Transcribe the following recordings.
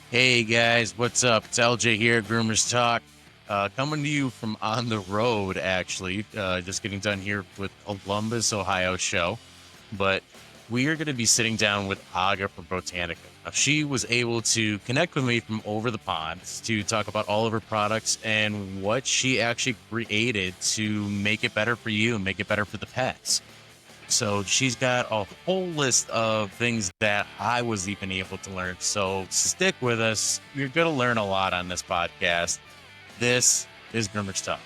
Hey guys, what's up? It's LJ here, Groomers Talk. Coming to you from on the road, actually. Just getting done here with Columbus, Ohio show. But we are going to be sitting down with Aga from Botanica. Now, she was able to connect with me from over the pond to talk about all of her products and what she actually created to make it better for you and make it better for the pets. So she's got a whole list of things that I was even able to learn. So stick with us. You're going to learn a lot on this podcast. This is Grimmer's Talk.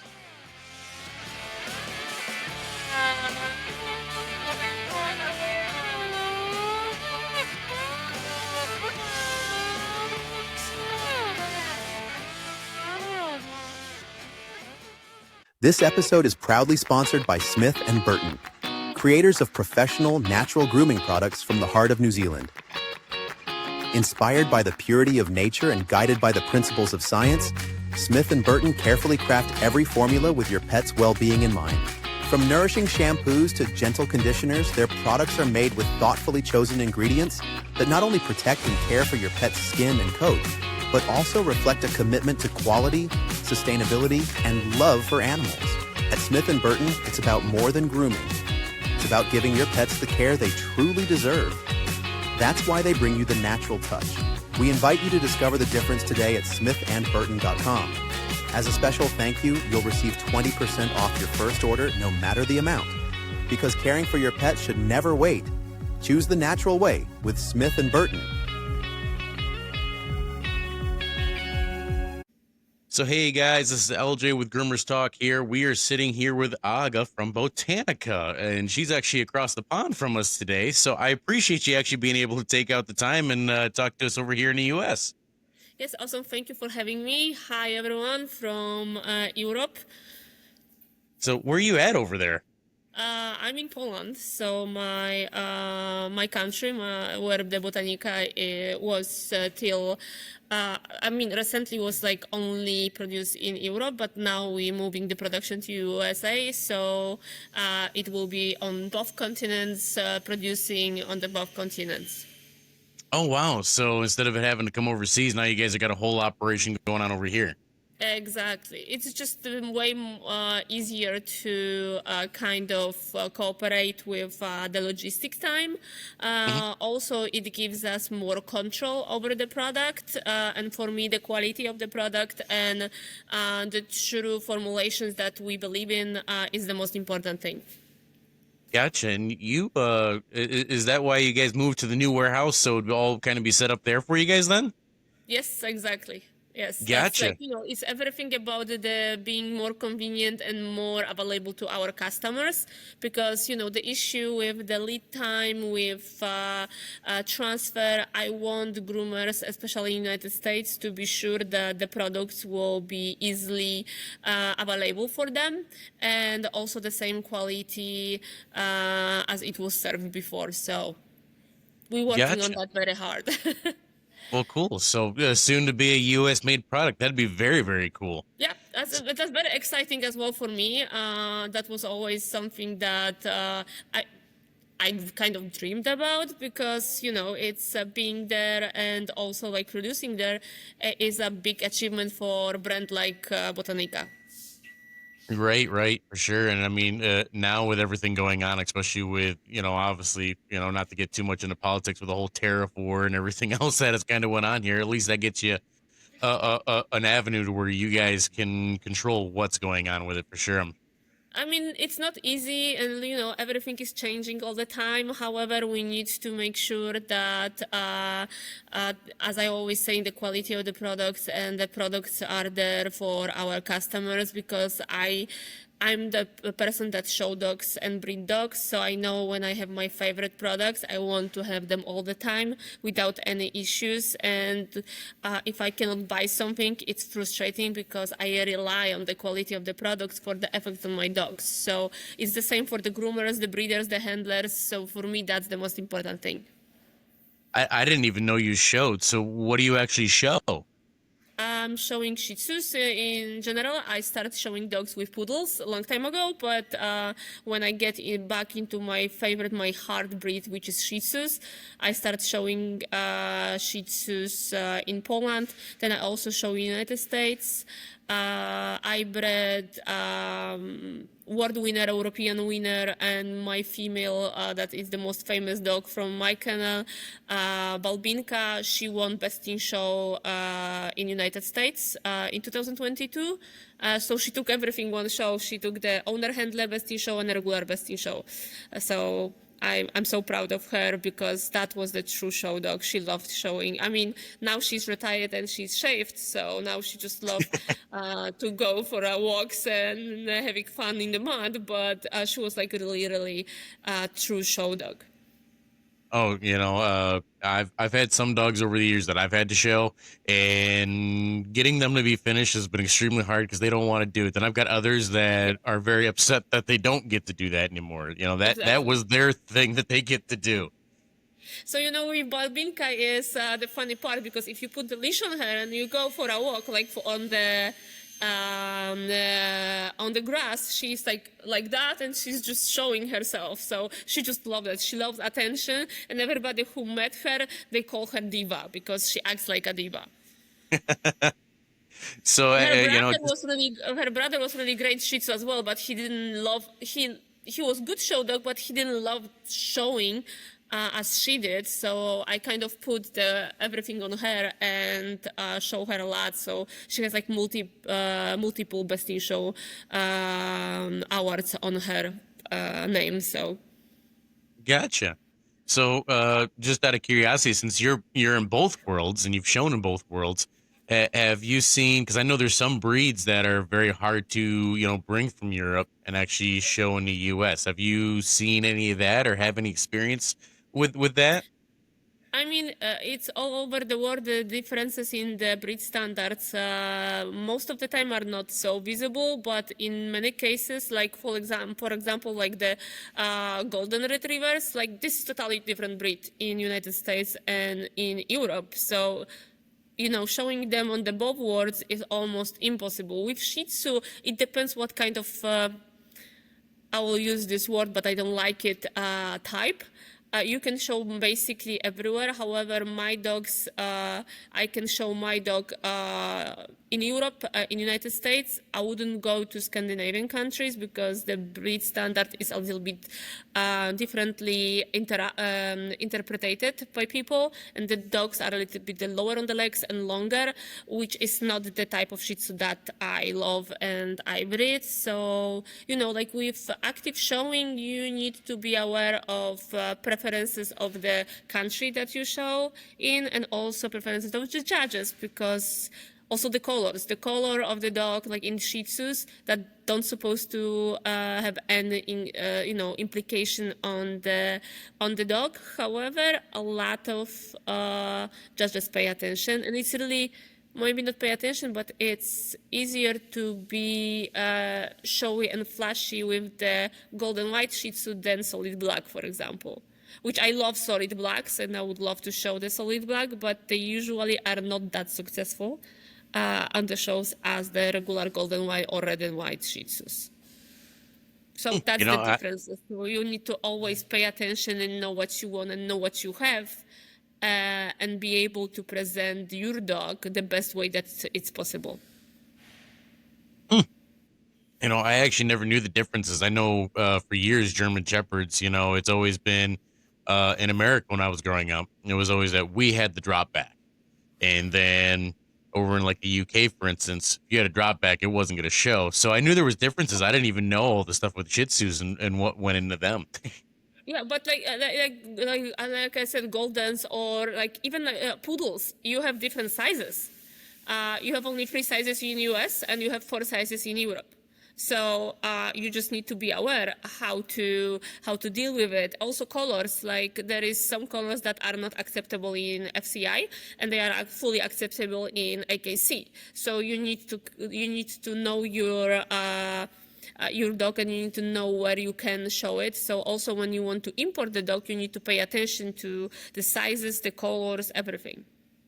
This episode is proudly sponsored by Smith & Burton, creators of professional, natural grooming products from the heart of New Zealand. Inspired by the purity of nature and guided by the principles of science, Smith & Burton carefully craft every formula with your pet's well-being in mind. From nourishing shampoos to gentle conditioners, their products are made with thoughtfully chosen ingredients that not only protect and care for your pet's skin and coat, but also reflect a commitment to quality, sustainability, and love for animals. At Smith & Burton, it's about more than grooming. It's about giving your pets the care they truly deserve. That's why they bring you the natural touch. We invite you to discover the difference today at smithandburton.com. As a special thank you, you'll receive 20% off your first order, no matter the amount. Because caring for your pet should never wait. Choose the natural way with Smith & Burton. So, hey guys, this is LJ with Groomers Talk here. We are sitting here with Aga from Botanica, and she's actually across the pond from us today. So, I appreciate you actually being able to take out the time and talk to us over here in the US. Yes, awesome. Thank you for having me. Hi, everyone from Europe. So, where are you at over there? I'm in Poland, so my country, where the Botanica was till, recently was like only produced in Europe, but now we're moving the production to USA, so it will be on both continents, producing on the both continents. Oh, wow. So, instead of it having to come overseas, now you guys have got a whole operation going on over here. Exactly. It's just way easier to kind of cooperate with the logistic time. Also, it gives us more control over the product, and for me, the quality of the product and the true formulations that we believe in is the most important thing. Gotcha. And is that why you guys moved to the new warehouse? So it'd all kind of be set up there for you guys then? Yes, exactly. Yes, that's Gotcha. like, it's everything about the being more convenient and more available to our customers because, the issue with the lead time, with transfer, I want groomers, especially in the United States, to be sure that the products will be easily available for them and also the same quality as it was served before. So we're working on Gotcha. that very hard. Well, cool. So soon to be a US made product. That'd be very, very cool. Yeah, that's very exciting as well for me. That was always something that I kind of dreamed about because it's being there and also like producing there is a big achievement for a brand like Botanica. Right, for sure. And I mean, now with everything going on, especially with, obviously, not to get too much into politics with the whole tariff war and everything else that has kind of went on here, at least that gets you an avenue to where you guys can control what's going on with it for sure. I mean, it's not easy and, everything is changing all the time. However, we need to make sure that, as I always say, the quality of the products and the products are there for our customers because I'm the person that show dogs and breed dogs, so I know when I have my favorite products, I want to have them all the time without any issues. And if I cannot buy something, it's frustrating because I rely on the quality of the products for the effect on my dogs. So it's the same for the groomers, the breeders, the handlers. So for me, that's the most important thing. I didn't even know you showed. So what do you actually show? showing Shih Tzus in general. I started showing dogs with poodles a long time ago, but when I get back into my favorite, my heart breed, which is Shih Tzus, I started showing Shih Tzus in Poland. Then I also show United States. I bred world winner, European winner, and my female that is the most famous dog from my kennel, Balbinka. She won Best in Show in United States in 2022. So she took everything one show. She took the owner handler Best in Show and the regular Best in Show. So I'm so proud of her because that was the true show dog. She loved showing. I mean, now she's retired and she's shaved, so now she just loves to go for walks and having fun in the mud. But she was like really, really true show dog. Oh, I've had some dogs over the years that I've had to show, and getting them to be finished has been extremely hard because they don't want to do it. Then I've got others Yeah, that are very upset that they don't get to do that anymore. That exactly. was their thing that they get to do. So, with Balbinka is the funny part because if you put the leash on her and you go for a walk, like on the grass, she's like that, and she's just showing herself. So she just loves it. She loves attention, and everybody who met her, they call her diva because she acts like a diva. So, just Her brother was really great Shih Tzu as well, but he didn't love he was good show dog, but he didn't love showing as she did. So I kind of put everything on her and show her a lot. So she has like multiple Best in Show awards on her name. So gotcha. So, just out of curiosity, since you're in both worlds and you've shown in both worlds, have you seen? Because I know there's some breeds that are very hard to bring from Europe and actually show in the U.S. Have you seen any of that or have any experience with that? I mean, it's all over the world. The differences in the breed standards most of the time are not so visible, but in many cases, like for example, like the golden retrievers, like this is totally different breed in United States and in Europe. So showing them on the both worlds is almost impossible. With Shih Tzu, it depends what kind of I will use this word, but I don't like it, type. You can show basically everywhere. However, my dogs, I can show my dog in Europe, in United States. I wouldn't go to Scandinavian countries because the breed standard is a little bit differently interpreted by people, and the dogs are a little bit lower on the legs and longer, which is not the type of Shih Tzu that I love and I breed. So, like with active showing, you need to be aware of preferences of the country that you show in, and also preferences of the judges, because also the color of the dog, like in Shih Tzus, that don't supposed to have any implication on the dog. However, a lot of judges pay attention, and it's really maybe not pay attention, but it's easier to be showy and flashy with the golden white Shih Tzu than solid black, for example. Which I love solid blacks, and I would love to show the solid black, but they usually are not that successful on the shows as the regular golden white or red and white Shih Tzus. So that's the I, difference. So you need to always pay attention and know what you want and know what you have, and be able to present your dog the best way that it's possible. I actually never knew the differences. I know for years German Shepherds, it's always been in America when I was growing up. It was always that we had the drop back, and then over in like the UK, for instance, if you had a drop back, it wasn't going to show. So I knew there was differences. I didn't even know all the stuff with Shih Tzus and what went into them. Yeah, but like I said, Goldens or like even poodles, you have different sizes. You have only 3 sizes in US and you have 4 sizes in Europe. So you just need to be aware how to deal with it. Also colors, like there is some colors that are not acceptable in FCI and they are fully acceptable in AKC. So you need to know your dog, and you need to know where you can show it. So also when you want to import the dog, you need to pay attention to the sizes, the colors, everything.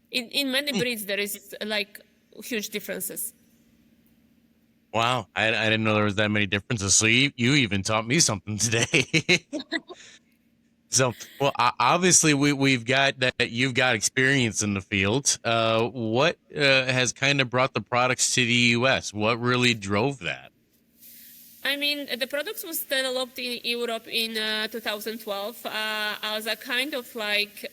In many breeds, there is like huge differences. Wow, I didn't know there was that many differences. So you even taught me something today. So, well, obviously we've got that you've got experience in the field. What has kind of brought the products to the U.S.? What really drove that? I mean, the products was developed in Europe in 2012 as a kind of like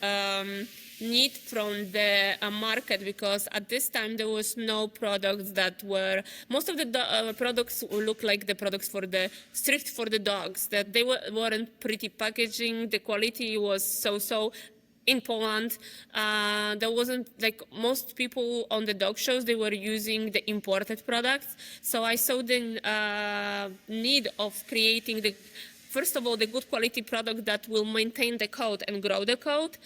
need from the market, because at this time there was no products that were, most of the products look like the products for the strict for the dogs, that they weren't pretty packaging, the quality was so in Poland. There wasn't, like, most people on the dog shows, they were using the imported products. So I saw the need of creating the, first of all, the good quality product that will maintain the coat and grow the coat.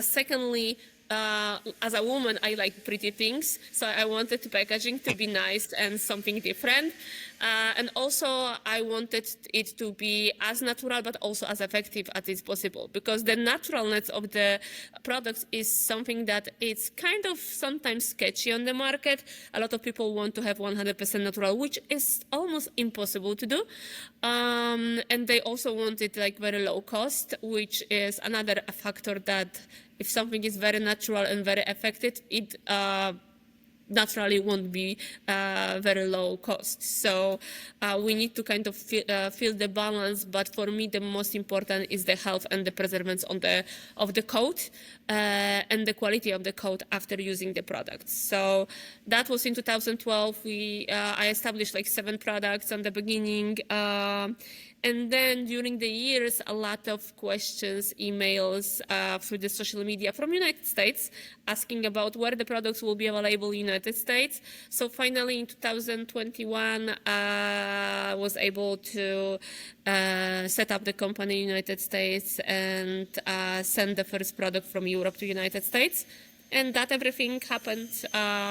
Secondly, as a woman, I like pretty things, so I wanted the packaging to be nice and something different. And also, I wanted it to be as natural, but also as effective as is possible, because the naturalness of the products is something that it's kind of sometimes sketchy on the market. A lot of people want to have 100% natural, which is almost impossible to do. And they also want it like very low cost, which is another factor that if something is very natural and very effective, it naturally won't be very low cost. So we need to kind of feel the balance. But for me, the most important is the health and the preservance of the coat and the quality of the coat after using the product. So that was in 2012. I established like 7 products on the beginning. And then during the years, a lot of questions, emails through the social media from United States asking about where the products will be available in United States. So finally in 2021, I was able to set up the company in United States and send the first product from Europe to United States. And that everything happened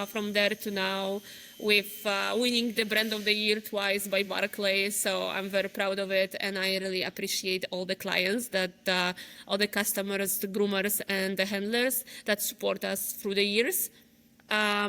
from there to now, with winning the Brand of the Year twice by Barclays. So I'm very proud of it, and I really appreciate all the clients, that all the customers, the groomers, and the handlers that support us through the years.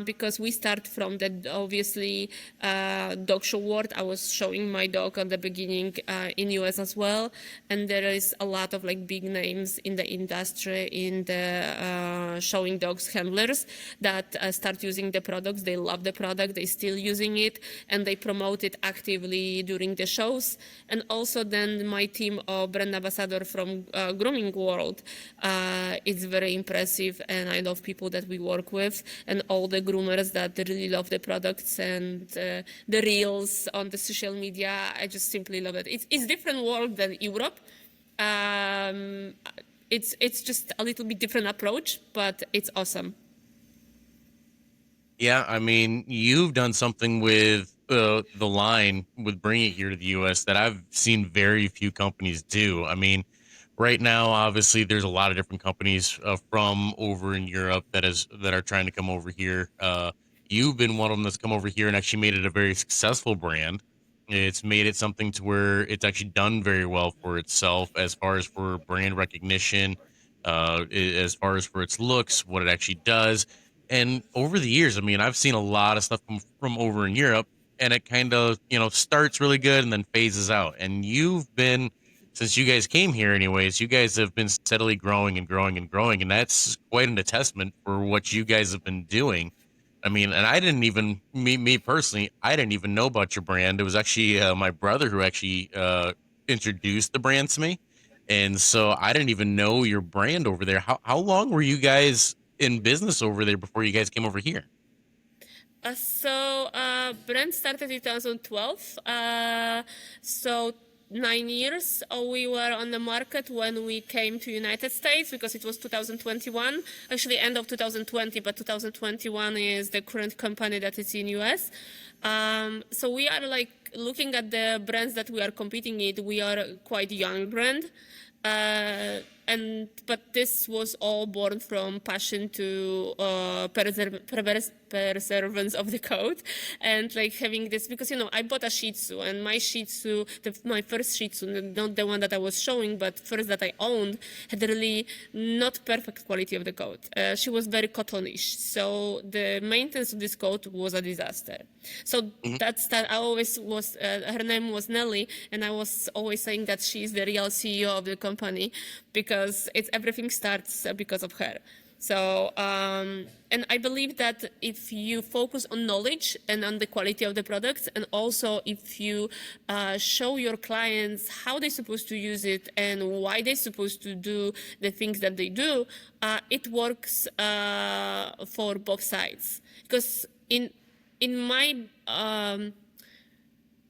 Because we start from the, obviously, dog show world. I was showing my dog at the beginning in US as well, and there is a lot of like big names in the industry, in the showing dogs handlers that start using the products. They love the product, they still using it, and they promote it actively during the shows. And also then my team of brand ambassador from grooming world is very impressive, and I love people that we work with, and all the groomers that really love the products, and the reels on the social media. I just simply love it. It's different world than Europe. It's just a little bit different approach, but it's awesome. Yeah, I mean, you've done something with the line with bringing it here to the U.S. that I've seen very few companies do. I mean, right now, obviously, there's a lot of different companies from over in Europe that are trying to come over here. You've been one of them that's come over here and actually made it a very successful brand. It's made it something to where it's actually done very well for itself, as far as for brand recognition, as far as for its looks, what it actually does. And over the years, I mean, I've seen a lot of stuff from over in Europe, and it kind of, starts really good and then phases out. And you've been, since you guys came here, anyways, you guys have been steadily growing and growing and growing. And that's quite an attestment for what you guys have been doing. I mean, and I didn't even, me personally, I didn't even know about your brand. It was actually my brother who actually introduced the brand to me. And so I didn't even know your brand over there. How long were you guys in business over there before you guys came over here? Brand started in 2012. So 9 years we were on the market when we came to United States, because it was 2021, actually end of 2020, but 2021 is the current company that is in US. So we are like looking at the brands that we are competing with. We are quite young brand. but this was all born from passion to perseverance of the code, and like having this, because I bought a Shih Tzu, and my Shih Tzu, my first Shih Tzu, not the one that I was showing, but first that I owned, had really not perfect quality of the coat. She was very cottonish, so the maintenance of this coat was a disaster. So that's that. I always was. Her name was Nelly, and I was always saying that she's the real CEO of the company, because everything starts because of her. So, and I believe that if you focus on knowledge and on the quality of the products, and also if you show your clients how they're supposed to use it and why they're supposed to do the things that they do, it works for both sides. Because in my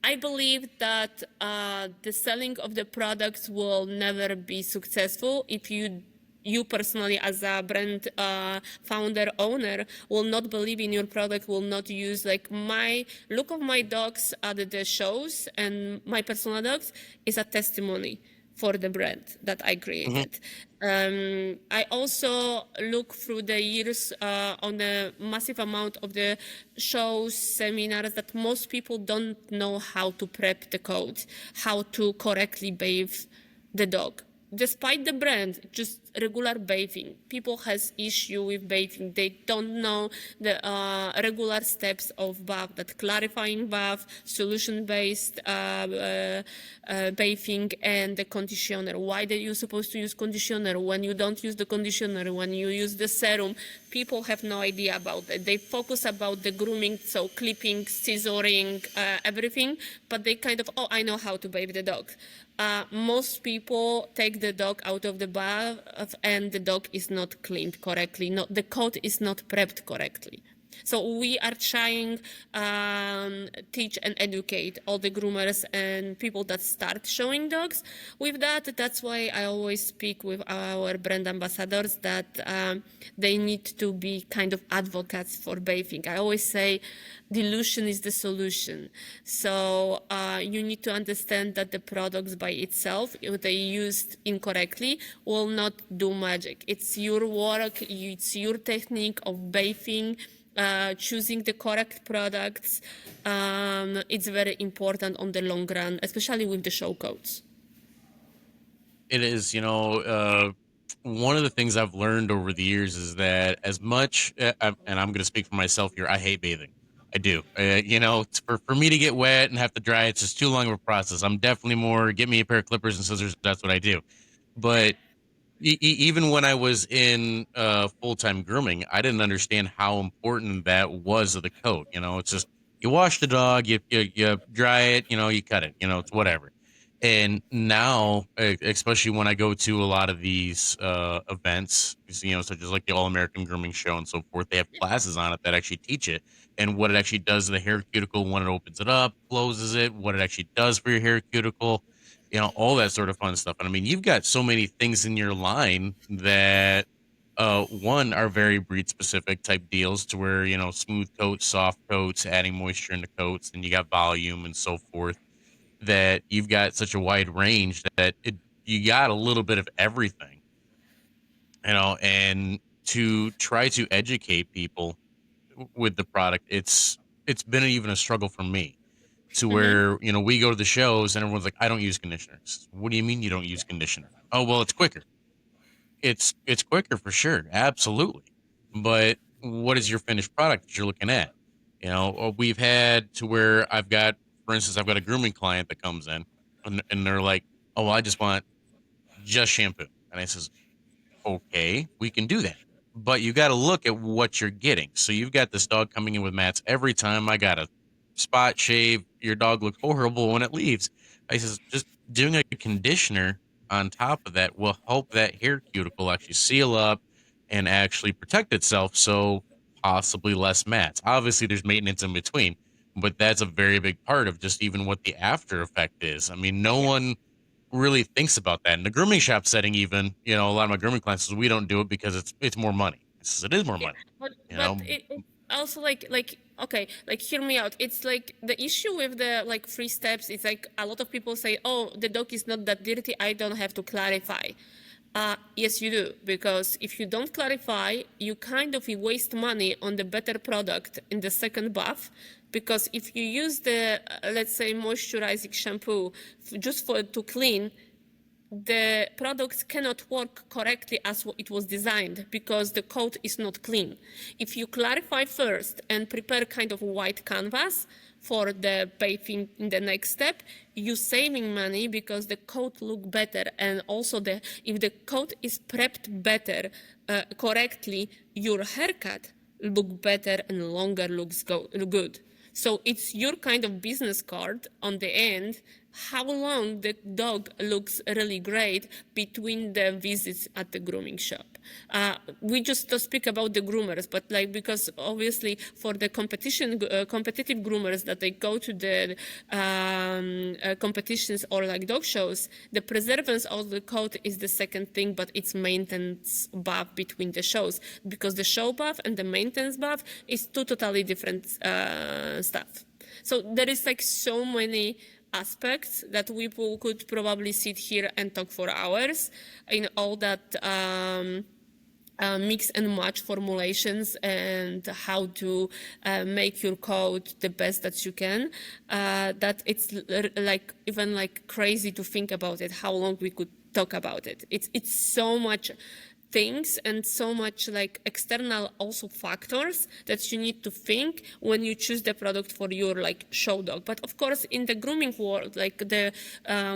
I believe that the selling of the products will never be successful if you personally, as a brand founder, owner, will not believe in your product, will not use, like, my look of my dogs at the shows and my personal dogs is a testimony for the brand that I created. I also look through the years on the massive amount of the shows, seminars, that most people don't know how to prep the coat, how to correctly bathe the dog. Despite the brand, just regular bathing. People has issue with bathing. They don't know the regular steps of bath, that clarifying bath, solution-based bathing, and the conditioner. Why are you supposed to use conditioner when you don't use the conditioner, when you use the serum? People have no idea about it. They focus about the grooming, so clipping, scissoring, everything, but they kind of, I know how to bathe the dog. Most people take the dog out of the bath and the dog is not cleaned correctly. The coat is not prepped correctly. So we are trying teach and educate all the groomers and people that start showing dogs with that. That's why I always speak with our brand ambassadors that they need to be kind of advocates for bathing. I always say dilution is the solution. So you need to understand that the products by itself, if they used incorrectly, will not do magic. It's your work, it's your technique of bathing, choosing the correct products. It's very important on the long run, especially with the show coats. It is, one of the things I've learned over the years is that as much, and I'm going to speak for myself here, I hate bathing. I do. For me to get wet and have to dry, it's just too long of a process. I'm definitely more, get me a pair of clippers and scissors. That's what I do. But even when I was in full time grooming, I didn't understand how important that was of the coat. It's just you wash the dog, you dry it, you cut it, it's whatever. And now, especially when I go to a lot of these events, such as like the All American Grooming Show and so forth, they have classes on it that actually teach it and what it actually does to the hair cuticle when it opens it up, closes it, what it actually does for your hair cuticle, all that sort of fun stuff. And I mean, you've got so many things in your line that one are very breed specific type deals to where, smooth coats, soft coats, adding moisture into coats, and you got volume and so forth, that you've got such a wide range that you got a little bit of everything, and to try to educate people with the product, it's been even a struggle for me to where, we go to the shows and everyone's like, I don't use conditioners. What do you mean you don't use conditioner? Oh, well, it's quicker. It's quicker for sure. Absolutely. But what is your finished product that you're looking at? We've had to where for instance, I've got a grooming client that comes in and they're like, oh, well, I just want just shampoo. And I says, okay, we can do that. But you got to look at what you're getting. So you've got this dog coming in with mats every time. I got a spot shave. Your dog looks horrible when it leaves. I says, just doing a conditioner on top of that will help that hair cuticle actually seal up and actually protect itself. So possibly less mats. Obviously, there's maintenance in between, but that's a very big part of just even what the after effect is. I mean, no one really thinks about that in the grooming shop setting. Even a lot of my grooming clients says we don't do it because it's more money. It is more money. But it also like okay, like hear me out. It's like the issue with the like 3 steps. It's like a lot of people say, oh, the dog is not that dirty, I don't have to clarify. Yes, you do, because if you don't clarify, you kind of waste money on the better product in the second bath. Because if you use the, let's say, moisturizing shampoo just for to clean, the products cannot work correctly as it was designed because the coat is not clean. If you clarify first and prepare kind of white canvas for the bathing in the next step, you saving money because the coat look better, and also if the coat is prepped better correctly, your haircut look better and longer looks good. So it's your kind of business card on the end, how long the dog looks really great between the visits at the grooming shop. We just speak about the groomers, but because obviously for the competitive groomers that they go to the competitions or dog shows, the preservance of the coat is the second thing, but it's maintenance bath between the shows, because the show bath and the maintenance bath is two totally different stuff. So there is so many aspects that we could probably sit here and talk for hours in all that mix and match formulations and how to make your coat the best that you can, that it's even crazy to think about it, how long we could talk about it. It's so much things and so much external also factors that you need to think when you choose the product for your show dog. But of course in the grooming world, the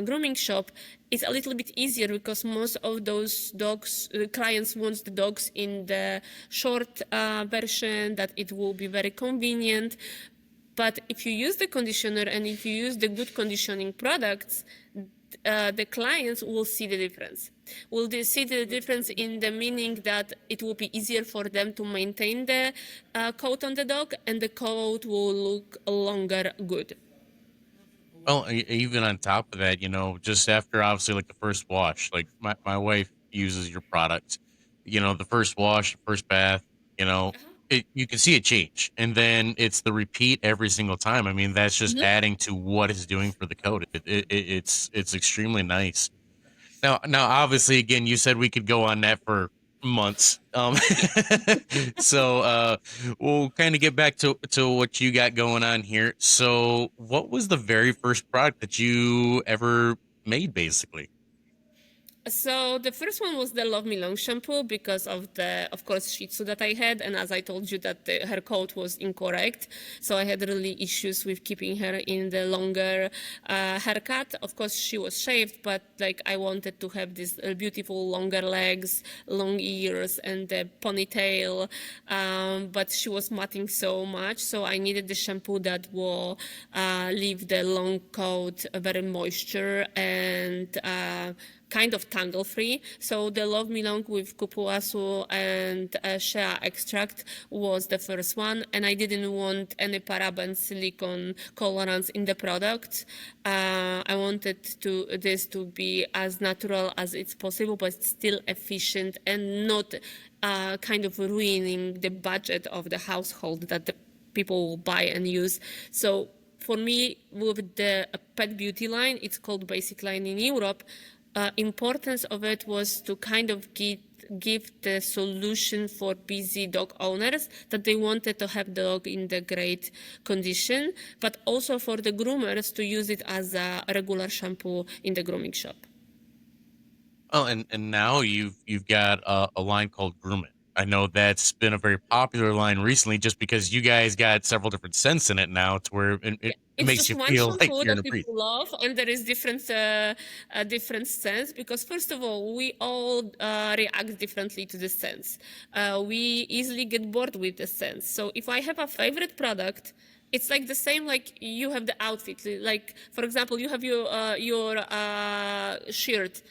grooming shop, it's a little bit easier because most of those dogs, clients wants the dogs in the short version, that it will be very convenient. But if you use the conditioner and if you use the good conditioning products, the clients will see the difference. Will they see the difference in the meaning that it will be easier for them to maintain the coat on the dog, and the coat will look longer good. Well, even on top of that, just after obviously the first wash, my wife uses your product, the first wash, the first bath, you know, you can see it change. And then it's the repeat every single time. I mean, that's just adding to what it's doing for the coat. It's extremely nice. Now, obviously, again, you said we could go on that for months. So we'll kind of get back to what you got going on here. So, what was the very first product that you ever made, basically? So the first one was the Love Me Long shampoo because of the, of course, Shih Tzu that I had, and as I told you that her coat was incorrect, so I had really issues with keeping her in the longer haircut. Of course, she was shaved, but I wanted to have these beautiful longer legs, long ears, and the ponytail, but she was matting so much, so I needed the shampoo that will leave the long coat very moisture and kind of tangle free. So the Love Me Long with kupuasu and shea extract was the first one, and I didn't want any paraben silicone colorants in the product. I wanted this to be as natural as it's possible, but still efficient and not kind of ruining the budget of the household that the people will buy and use. So for me, with the pet beauty line, it's called Basic Line in Europe, importance of it was to kind of give the solution for busy dog owners that they wanted to have the dog in the great condition, but also for the groomers to use it as a regular shampoo in the grooming shop. Oh, and now you've got a line called Groom It. I know that's been a very popular line recently, just because you guys got several different scents in it now, to where it It's makes just you one feel like shampoo you're in that a breeze. people love, and there is different scents because first of all, we all react differently to the scents. We easily get bored with the scents. So if I have a favorite product, it's the same you have the outfit. For example, you have your shirt.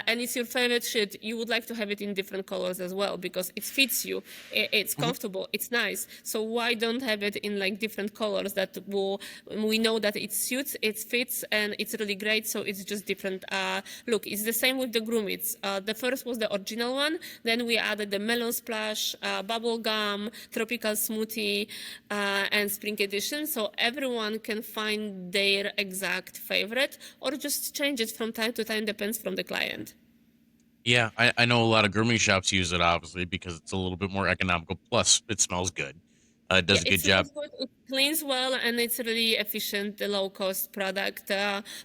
And it's your favorite shirt, you would like to have it in different colors as well because it fits you, it's comfortable, it's nice. So why don't have it in different colors that we know that it suits, it fits, and it's really great. So it's just different look. It's the same with the Groom It. The first was the original one. Then we added the melon splash, bubble gum, tropical smoothie, and spring edition. So everyone can find their exact favorite or just change it from time to time, depends from the client. Yeah, I know a lot of grooming shops use it obviously because it's a little bit more economical. Plus, it smells good. It Yeah, does a it good job. smells good, it cleans well, and it's really efficient, low cost product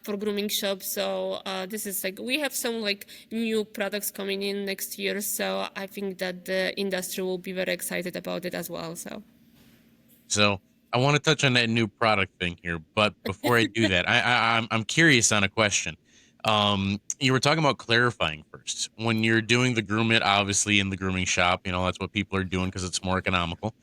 for grooming shops. So this is like we have some like new products coming in next year. So I think that the industry will be very excited about it as well. So. So I want to touch on that new product thing here, but before I do that, I'm curious on a question. You were talking about clarifying first. When you're doing the groom it, obviously in the grooming shop, that's what people are doing because it's more economical.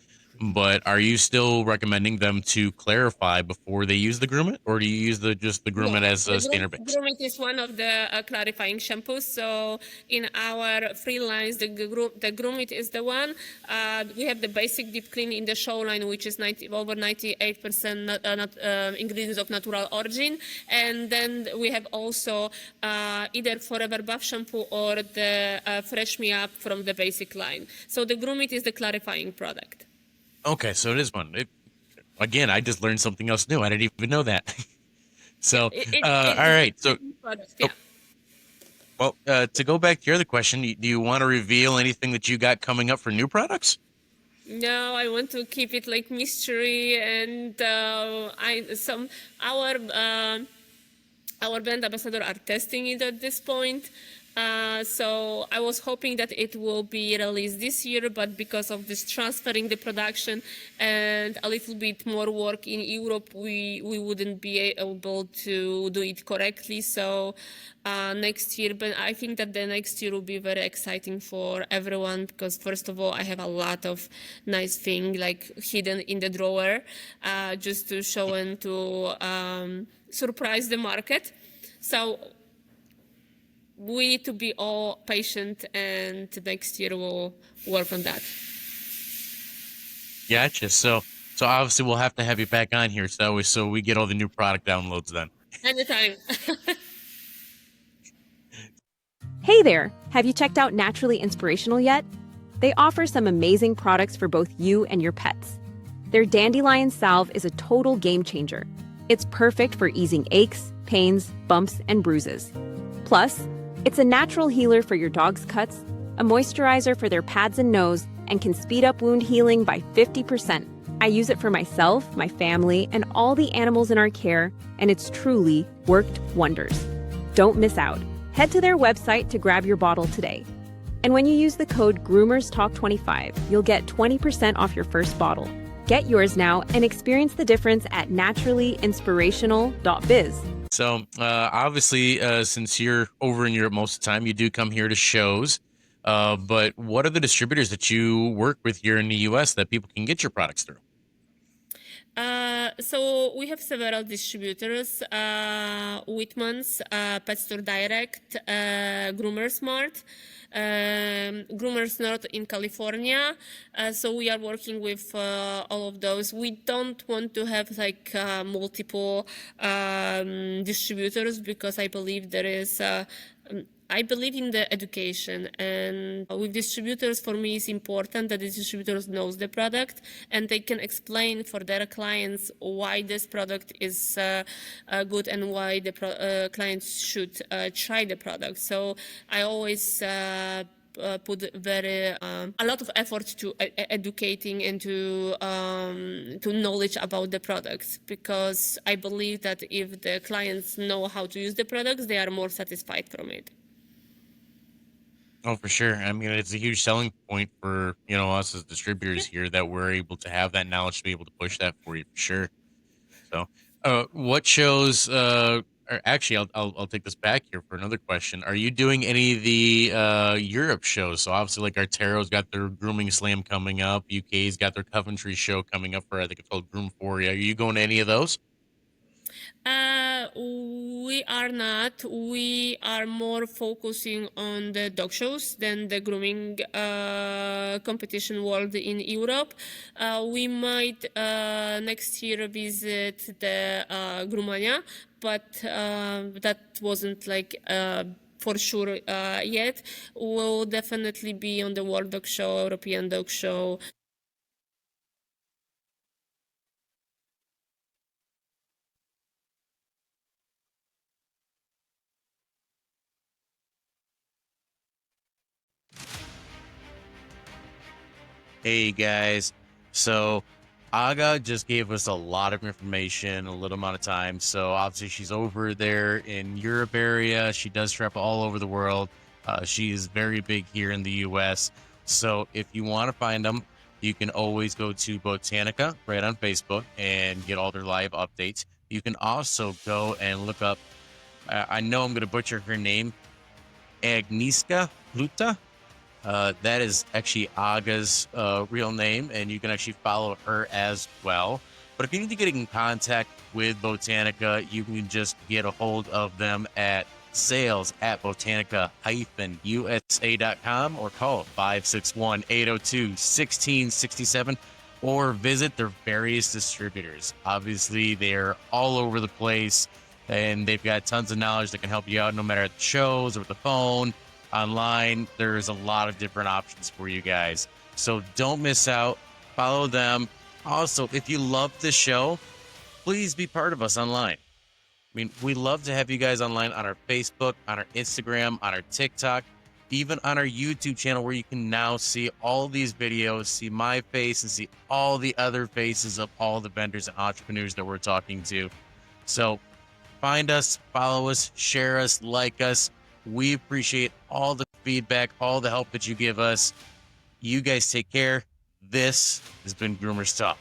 But are you still recommending them to clarify before they use the groom it, or do you use the groom it No, as a standard base? Groomit is one of the clarifying shampoos. So in our free lines, the Groomit is the one. We have the basic deep clean in the show line, which is over 98% ingredients of natural origin. And then we have also either Forever Buff shampoo or the Fresh Me Up from the basic line. So the Groomit is the clarifying product. Okay, so it is one. Again, I just learned something else new. I didn't even know that. Yeah, So, all it's right. So, a product. oh, Yeah. well, to go back to your other question, do you want to reveal anything that you got coming up for new products? No, I want to keep it like mystery, and our our brand ambassador are testing it at this point. So I was hoping that it will be released this year, but because of this transferring the production and a little bit more work in Europe, we wouldn't be able to do it correctly. So next year, but I think that the next year will be very exciting for everyone because first of all, I have a lot of nice things like hidden in the drawer, just to show and to surprise the market. So we need to be all patient, and next year we'll work on that. Gotcha. So obviously we'll have to have you back on here so we get all the new product downloads then. Anytime. Hey there! Have you checked out Naturally Inspirational yet? They offer some amazing products for both you and your pets. Their Dandelion Salve is a total game changer. It's perfect for easing aches, pains, bumps, and bruises. Plus, it's a natural healer for your dog's cuts, a moisturizer for their pads and nose, and can speed up wound healing by 50%. I use it for myself, my family, and all the animals in our care, and it's truly worked wonders. Don't miss out. Head to their website to grab your bottle today. And when you use the code GROOMERSTALK25, you'll get 20% off your first bottle. Get yours now and experience the difference at naturallyinspirational.biz. So obviously, since you're over in Europe most of the time, you do come here to shows. But what are the distributors that you work with here in the U.S. that people can get your products through? So we have several distributors: Whitman's, Pet Store Direct, Groomer Smart, Groomers North in California. So we are working with all of those. We don't want to have like multiple distributors because I believe there is. I believe in the education, and with distributors, for me, it's important that the distributors knows the product and they can explain for their clients why this product is good and why the clients should try the product. So I always put very a lot of effort to educating and to knowledge about the products, because I believe that if the clients know how to use the products, they are more satisfied from it. Oh, for sure. I mean, it's a huge selling point for us as distributors here that we're able to have that knowledge to be able to push that for you for sure. So, what shows? Or actually, I'll take this back here for another question. Are you doing any of the Europe shows? So obviously, like Artero's got their grooming slam coming up. UK's got their Coventry show coming up for I think it's called Groom Foria. Are you going to any of those? We are not. We are more focusing on the dog shows than the grooming competition world in Europe. We might next year visit the Groomania, but that wasn't like for sure yet. We'll definitely be on the World Dog Show, European Dog Show. Hey guys, so Aga just gave us a lot of information, a little amount of time. So obviously she's over there in Europe area. She does travel all over the world. She is very big here in the U.S. So if you want to find them, you can always go to Botaniqa right on Facebook and get all their live updates. You can also go and look up, I know I'm going to butcher her name, Agnieszka Pluta. That is actually Aga's real name, and you can actually follow her as well. But if you need to get in contact with Botaniqa, you can just get a hold of them at sales@botanica-usa.com or call 561-802-1667 or visit their various distributors. Obviously, they're all over the place, and they've got tons of knowledge that can help you out no matter at the shows or the phone. Online, there's a lot of different options for you guys. So don't miss out. Follow them. Also, if you love the show, please be part of us online. I mean, we love to have you guys online on our Facebook, on our Instagram, on our TikTok, even on our YouTube channel, where you can now see all these videos, see my face, and see all the other faces of all the vendors and entrepreneurs that we're talking to. So find us, follow us, share us, like us. We appreciate all the feedback, all the help that you give us. You guys take care. This has been Groomers Talk.